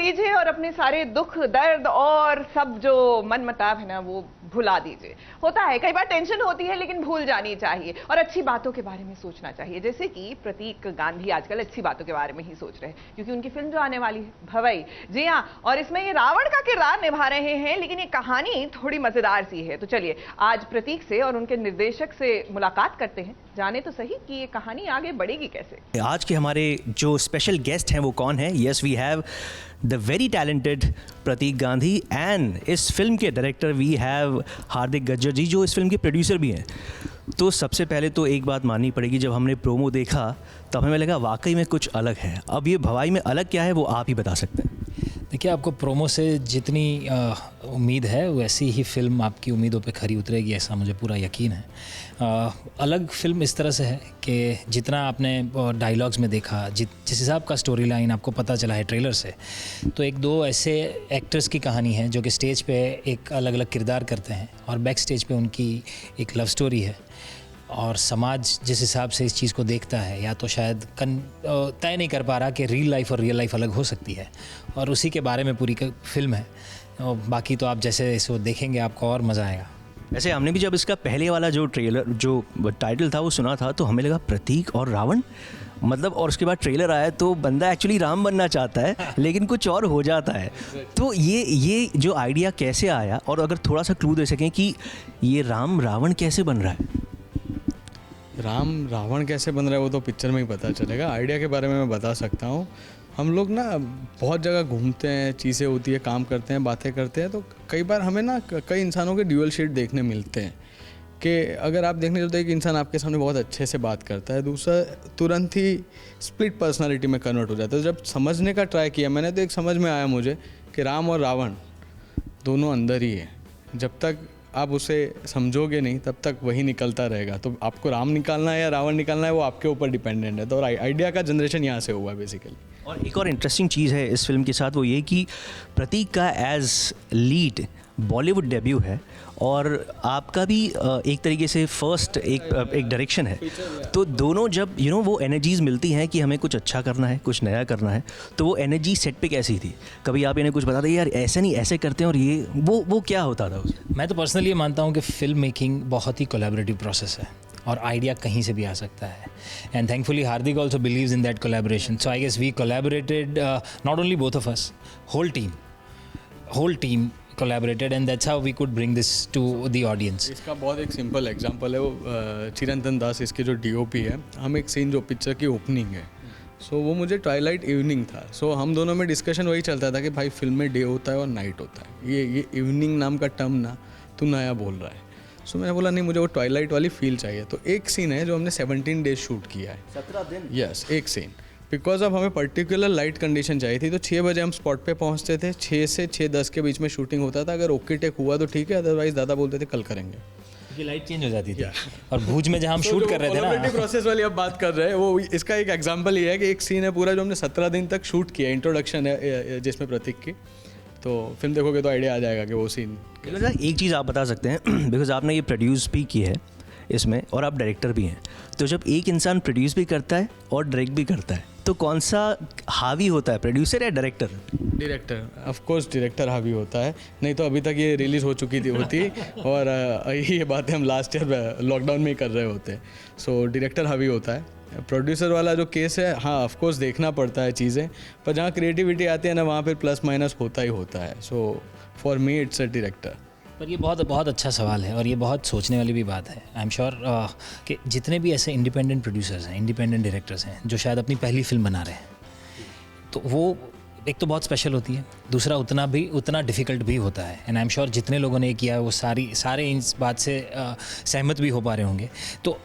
लीजिए और अपने सारे दुख दर्द और सब जो मनमताब है ना वो भुला दीजिए। होता है कई बार टेंशन होती है लेकिन भूल जानी चाहिए और अच्छी बातों के बारे में सोचना चाहिए। जैसे कि प्रतीक गांधी आजकल अच्छी बातों के बारे में ही सोच रहे हैं क्योंकि उनकी फिल्म जो आने वाली है भवई, जी हाँ, और इसमें ये रावण का किरदार निभा रहे हैं। लेकिन ये कहानी थोड़ी मजेदार सी है, तो चलिए आज प्रतीक से और उनके निर्देशक से मुलाकात करते हैं, जाने तो सही कि ये कहानी आगे बढ़ेगी कैसे। आज के हमारे जो स्पेशल गेस्ट हैं वो कौन है? Yes, we have the very talented Prateek Gandhi and इस फिल्म के director we have Hardik Gajjar ji, जो इस फिल्म के प्रोड्यूसर भी हैं। तो सबसे पहले तो एक बात माननी पड़ेगी, जब हमने प्रोमो देखा तब हमें लगा वाकई में कुछ अलग है। अब ये भवाई में अलग क्या है वो आप ही बता सकते हैं। देखिए, आपको प्रोमो से जितनी उम्मीद है वैसी ही फिल्म आपकी उम्मीदों पे खरी उतरेगी, ऐसा मुझे पूरा यकीन है। अलग फिल्म इस तरह से है कि जितना आपने डायलॉग्स में देखा, जिस हिसाब का स्टोरी लाइन आपको पता चला है ट्रेलर से, तो एक दो ऐसे एक्टर्स की कहानी है जो कि स्टेज पे एक अलग अलग किरदार करते हैं और बैक स्टेज पे उनकी एक लव स्टोरी है। और समाज जिस हिसाब से इस चीज़ को देखता है या तो शायद तय नहीं कर पा रहा कि रियल लाइफ और रियल लाइफ अलग हो सकती है, और उसी के बारे में पूरी फिल्म है। और बाकी तो आप जैसे इसको देखेंगे आपको और मज़ा आएगा। वैसे हमने भी जब इसका पहले वाला जो ट्रेलर जो टाइटल था वो सुना था तो हमें लगा प्रतीक और रावण, मतलब, और उसके बाद ट्रेलर आया तो बंदा एक्चुअली राम बनना चाहता है लेकिन कुछ और हो जाता है। तो ये जो आइडिया कैसे आया, और अगर थोड़ा सा क्लू दे सकें कि ये राम रावण कैसे बन रहा है? राम रावण कैसे बन रहा है वो तो पिक्चर में ही पता चलेगा। आइडिया के बारे में मैं बता सकता हूँ। हम लोग ना बहुत जगह घूमते हैं, चीज़ें होती है, काम करते हैं, बातें करते हैं, तो कई बार हमें ना कई इंसानों के ड्यूअल शेड देखने मिलते हैं कि अगर आप देखने चलते हैं कि इंसान आपके सामने बहुत अच्छे से बात करता है, दूसरा तुरंत ही स्प्लिट पर्सनालिटी में कन्वर्ट हो जाता है। तो जब समझने का ट्राई किया मैंने तो एक समझ में आया मुझे कि राम और रावण दोनों अंदर ही है। जब तक आप उसे समझोगे नहीं तब तक वही निकलता रहेगा। तो आपको राम निकालना है या रावण निकालना है वो आपके ऊपर डिपेंडेंट है। तो आइडिया का जनरेशन यहाँ से हुआ है बेसिकली। और एक और इंटरेस्टिंग चीज़ है इस फिल्म के साथ, वो ये कि प्रतीक का एज लीड बॉलीवुड डेब्यू है और आपका भी एक तरीके से फर्स्ट एक डायरेक्शन है। तो दोनों जब वो एनर्जीज़ मिलती हैं कि हमें कुछ अच्छा करना है, कुछ नया करना है, तो वो एनर्जी सेट पे कैसी थी? कभी आप इन्हें कुछ बता दें यार ऐसे नहीं ऐसे करते हैं, और ये वो क्या होता था उसमें? मैं तो पर्सनली ये मानता हूँ कि फिल्म मेकिंग बहुत ही कोलैबोरेटिव प्रोसेस है और आइडिया कहीं से भी आ सकता है। And thankfully Hardik also believes in that collaboration. So I guess we collaborated, not only both of us, whole team collaborated and that's how we could bring this to the audience. इसका बहुत एक simple example है, वो चिरंतन दास इसके जो DOP है। हम एक सीन जो पिक्चर की ओपनिंग है, सो वो मुझे ट्वाइलाइट इवनिंग था। सो हम दोनों में डिस्कशन वही चलता था कि भाई फिल्म में डे होता है और नाइट होता है, ये इवनिंग नाम का टर्म ना तू नया बोल रहा है। सो मैंने बोला नहीं, मुझे वो ट्वाइलाइट वाली फील चाहिए। तो एक सीन है जो हमने 17 डेज शूट किया है, 17 दिन। यस, एक सीन, बिकॉज अब हमें पर्टिकुलर लाइट कंडीशन चाहिए थी। तो 6 बजे हम स्पॉट पे पहुंचते थे, 6 से 6:10 के बीच में शूटिंग होता था। अगर ओके टेक हुआ तो ठीक है, अदरवाइज दादा बोलते थे कल करेंगे, क्योंकि लाइट चेंज हो जाती थी। और भूज में जहाँ हम शूट कर रहे थे ना, प्रोसेस वाली अब बात कर रहे हैं, वो इसका एक एग्जांपल ये है कि एक सीन है पूरा जो हमने 17 दिन तक शूट किया। इंट्रोडक्शन है जिसमें प्रतीक की, तो फिल्म देखोगे तो आइडिया आ जाएगा कि वो सीन। एक चीज़ आप बता सकते हैं बिकॉज आपने ये प्रोड्यूस भी की है इसमें और आप डायरेक्टर भी हैं, तो जब एक इंसान प्रोड्यूस भी करता है और डायरेक्ट भी करता है तो कौन सा हावी होता है, प्रोड्यूसर या director? Director, of course director हावी होता है, नहीं तो अभी तक ये रिलीज़ हो चुकी होती और ये बातें हम लास्ट ईयर लॉकडाउन में ही कर रहे होते। सो डायरेक्टर हावी होता है। प्रोड्यूसर वाला जो केस है, हाँ ऑफ कोर्स देखना पड़ता है चीज़ें, पर जहाँ क्रिएटिविटी आती है ना वहाँ पर प्लस माइनस होता ही होता है। So for me it's a director. पर ये बहुत अच्छा सवाल है और ये बहुत सोचने वाली भी बात है। आई एम श्योर कि जितने भी ऐसे इंडिपेंडेंट प्रोड्यूसर्स हैं, इंडिपेंडेंट डायरेक्टर्स हैं जो शायद अपनी पहली फिल्म बना रहे हैं, तो वो एक तो बहुत स्पेशल होती है, दूसरा उतना डिफ़िकल्ट भी होता है। एंड आई एम श्योर जितने लोगों ने किया है वो सारे इस बात से सहमत भी हो पा रहे होंगे। तो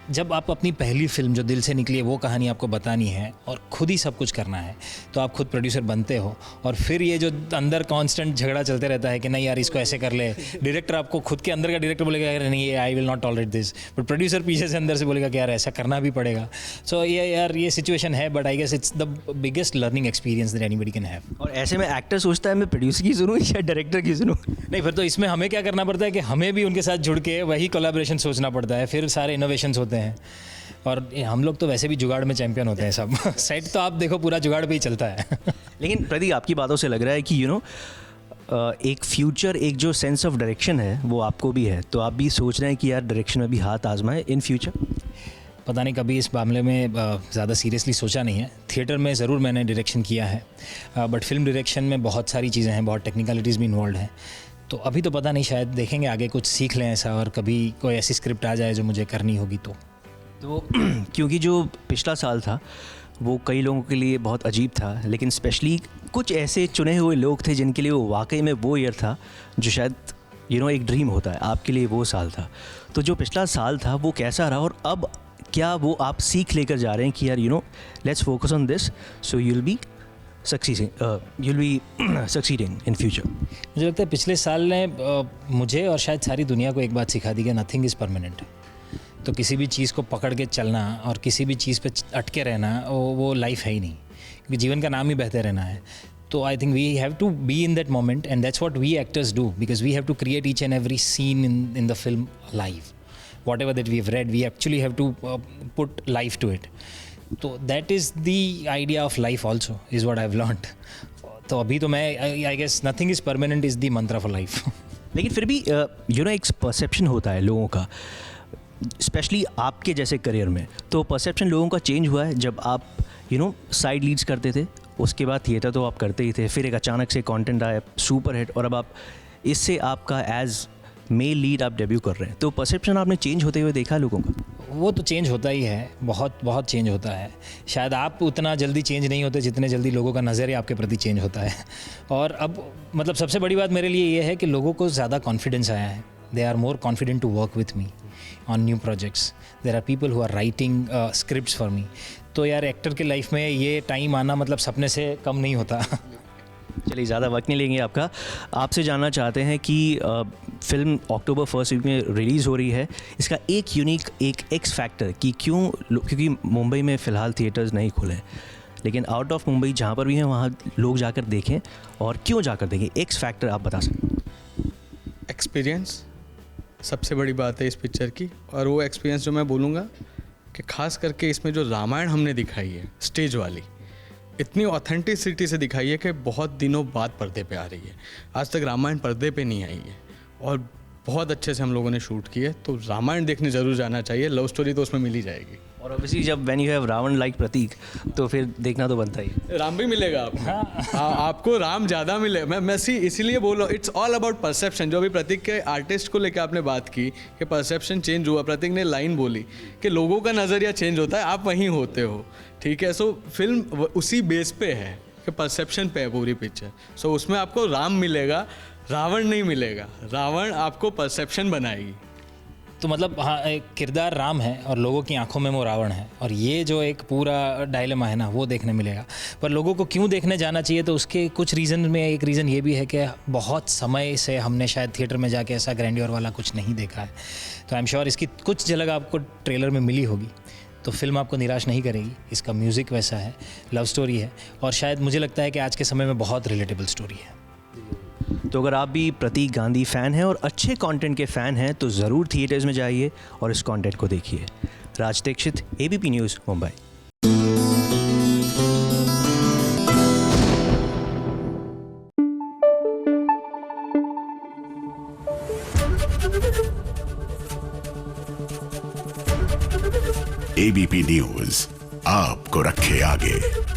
जब आप अपनी पहली फिल्म जो दिल से निकली है वो कहानी आपको बतानी है और खुद ही सब कुछ करना है, तो आप खुद प्रोड्यूसर बनते हो। और फिर ये जो अंदर कांस्टेंट झगड़ा चलते रहता है कि नहीं यार इसको ऐसे कर ले, डायरेक्टर आपको खुद के अंदर का डायरेक्टर बोलेगा यार नहीं ये I will not tolerate this, but producer पीछे से अंदर से बोलेगा कि यार ऐसा करना भी पड़ेगा। सो ये सिचुएशन है, but I guess it's the biggest learning experience that anybody can have. और ऐसे में एक्टर सोचता है मैं प्रोड्यूसर की सुनूं या डायरेक्टर की सुनूं? नहीं, फिर तो इसमें हमें क्या करना पड़ता है कि हमें भी उनके साथ जुड़ के वही कोलैबोरेशन सोचना पड़ता है, फिर सारे इनोवेशंस होते हैं। और हम लोग तो वैसे भी जुगाड़ में चैंपियन होते हैं सब। सेट तो आप देखो पूरा जुगाड़ पे ही चलता है। लेकिन प्रदीप आपकी बातों से लग रहा है कि एक फ्यूचर, एक जो सेंस ऑफ डायरेक्शन है वो आपको भी है, तो आप भी सोच रहे हैं कि यार डायरेक्शन में भी हाथ आजमाएं इन फ्यूचर? पता नहीं, कभी इस मामले में ज़्यादा सीरियसली सोचा नहीं है। थिएटर में ज़रूर मैंने डायरेक्शन किया है, बट फिल्म डायरेक्शन में बहुत सारी चीज़ें हैं, बहुत टेक्निकलिटीज़ भी इन्वॉल्व हैं। तो अभी तो पता नहीं, शायद देखेंगे आगे कुछ सीख लें ऐसा, और कभी कोई ऐसी स्क्रिप्ट आ जाए जो मुझे करनी होगी तो क्योंकि जो पिछला साल था वो कई लोगों के लिए बहुत अजीब था, लेकिन स्पेशली कुछ ऐसे चुने हुए लोग थे जिनके लिए वो वाकई में वो ईयर था जो शायद एक ड्रीम होता है, आपके लिए वो साल था। तो जो पिछला साल था वो कैसा रहा, और अब क्या वो आप सीख लेकर जा रहे हैं कि यार let's focus on this so you'll be succeeding in future? मुझे लगता है पिछले साल ने मुझे और शायद सारी दुनिया को एक बात सिखा दी कि नथिंग इज़ परमानेंट। तो किसी भी चीज़ को पकड़ के चलना और किसी भी चीज़ पे अटके रहना वो लाइफ है ही नहीं, क्योंकि जीवन का नाम ही बहते रहना है। तो I think we have to be in that moment, and that's what we actors do, because we have to create each and every scene in the film live. Whatever that we have read, we actually have to put life to it. So that is the idea of life also, is what I've learned. तो अभी तो मैं I guess nothing is permanent is the mantra for life. लेकिन फिर भी एक perception होता है लोगों का, स्पेशली आपके जैसे करियर में। तो परसेप्शन लोगों का चेंज हुआ है जब आप साइड लीड्स करते थे, उसके बाद थिएटर तो आप करते ही थे, फिर एक अचानक से कंटेंट आया सुपर हिट, और अब आप इससे आपका एज मेल लीड आप डेब्यू कर रहे हैं। तो परसेप्शन आपने चेंज होते हुए देखा लोगों का? वो तो चेंज होता ही है, बहुत बहुत चेंज होता है। शायद आप उतना जल्दी चेंज नहीं होते जितने जल्दी लोगों का नज़रिया आपके प्रति चेंज होता है। और अब मतलब सबसे बड़ी बात मेरे लिए ये है कि लोगों को ज़्यादा कॉन्फिडेंस आया है। They are more confident to work with me on new projects. There are people who are writing scripts for me. तो यार एक्टर की लाइफ में ये टाइम आना मतलब सपने से कम नहीं होता। चलिए, ज़्यादा वक्त नहीं लेंगे आपका। आपसे जानना चाहते हैं कि फिल्म अक्टूबर 1 वीक में रिलीज़ हो रही है, इसका एक यूनिक, एक एक्स फैक्टर कि क्योंकि मुंबई में फ़िलहाल थिएटर्स नहीं खुले हैं, लेकिन आउट ऑफ मुंबई जहाँ पर भी हैं वहाँ लोग जाकर देखें, और क्यों जाकर देखें, एक्स फैक्टर आप बता सकते हैं? एक्सपीरियंस सबसे बड़ी बात है इस पिक्चर की, और वो एक्सपीरियंस जो मैं बोलूँगा कि खास करके इसमें जो रामायण हमने दिखाई है स्टेज वाली, इतनी ऑथेंटिसिटी से दिखाई है कि बहुत दिनों बाद पर्दे पे आ रही है। आज तक रामायण पर्दे पे नहीं आई है, और बहुत अच्छे से हम लोगों ने शूट की है। तो रामायण देखने ज़रूर जाना चाहिए। लव स्टोरी तो उसमें मिल ही जाएगी, और ऑब्वियसली जब when you have Ravan like प्रतीक, तो फिर देखना तो बनता ही। राम भी मिलेगा आपको। आपको राम ज़्यादा मिले। मैं इसीलिए बोल रहा हूँ, इट्स ऑल अबाउट परसेप्शन। जो अभी प्रतीक के आर्टिस्ट को लेकर आपने बात की कि परसेप्शन चेंज हुआ, प्रतीक ने लाइन बोली कि लोगों का नज़रिया चेंज होता है, आप वहीं होते हो, ठीक है। सो फिल्म उसी बेस पे है कि परसेप्शन पे है पूरी पिक्चर। सो उसमें आपको राम मिलेगा, रावण नहीं मिलेगा। रावण आपको परसेप्शन बनाएगी। तो मतलब हाँ, एक किरदार राम है और लोगों की आंखों में वो रावण है, और ये जो एक पूरा डायलेमा है ना, वो देखने मिलेगा। पर लोगों को क्यों देखने जाना चाहिए, तो उसके कुछ रीज़न में एक रीज़न ये भी है कि बहुत समय से हमने शायद थिएटर में जाके ऐसा ग्रैंडियर वाला कुछ नहीं देखा है। तो आई एम श्योर इसकी कुछ झलक आपको ट्रेलर में मिली होगी, तो फिल्म आपको निराश नहीं करेगी। इसका म्यूज़िक वैसा है, लव स्टोरी है, और शायद मुझे लगता है कि आज के समय में बहुत रिलेटेबल स्टोरी है। तो अगर आप भी प्रतीक गांधी फ़ैन हैं और अच्छे कंटेंट के फ़ैन हैं, तो ज़रूर थिएटर्स में जाइए और इस कंटेंट को देखिए। Raj Dikshit, ABP news, Mumbai. ABP news आपको रखे आगे।